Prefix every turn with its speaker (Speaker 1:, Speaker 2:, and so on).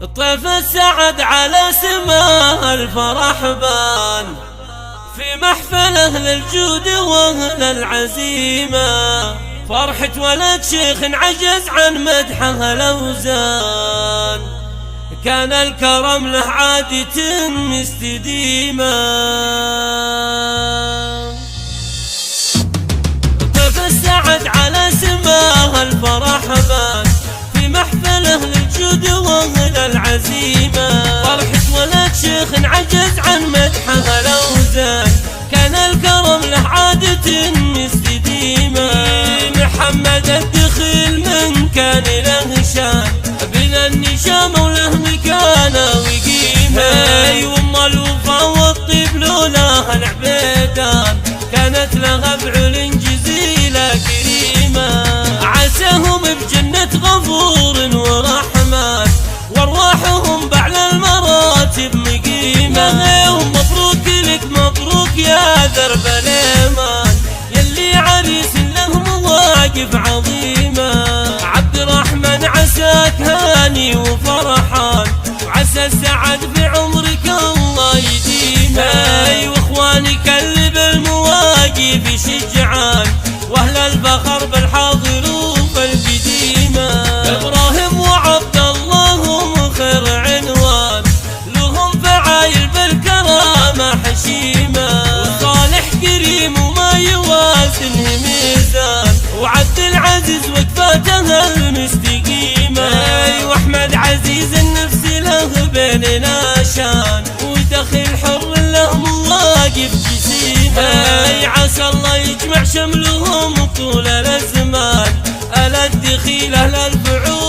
Speaker 1: طيف السعد على سماه الفرح بان في محفله للجود واهل العزيمه، فرحة ولد شيخ عجز عن مدحه الاوزان، كان الكرم له عادة مستديمة. طيف السعد على سماه الفرح بان في محفله للجود واهل العزيمة، فرحة ولد شيخ عجز عن مدحه الاوزان، كان الكرم له عادة مستديمة. محمد الدخيل من كان له شان بلا النشامة وله مكانة وقيمة، وام الوفا والطيب لولاها العبيدان، كانت لها بعل جزيلة كريمة. عساهم بجنة غفور ورحمن وارواحهم باعلى المراتب مقيمة، ومبروك لك مبروك يا درب الايمان، يلي عريس له مواقف عظيمة. عبد الرحمن عساك هاني وفرحان، وعسى السعد في عمرك الله يديمه، واخوانك اللي بالمواقف شجعان، واهل الفخر بالحاضر وبالقديمة. ابراهيم وعبد الله هم خير عنوان، لهم فعايل بالكرامة حشيمة، وصالح كريم وما يوازنه ميزان، وعبد العزيز وقفاته المستقيمة، واحمد عزيز النفس له بيننا شان، ودخيل حر له مواقف جسيمة. عسى الله يجمع شملهم طول الازمان، الدخيل اهل الفعول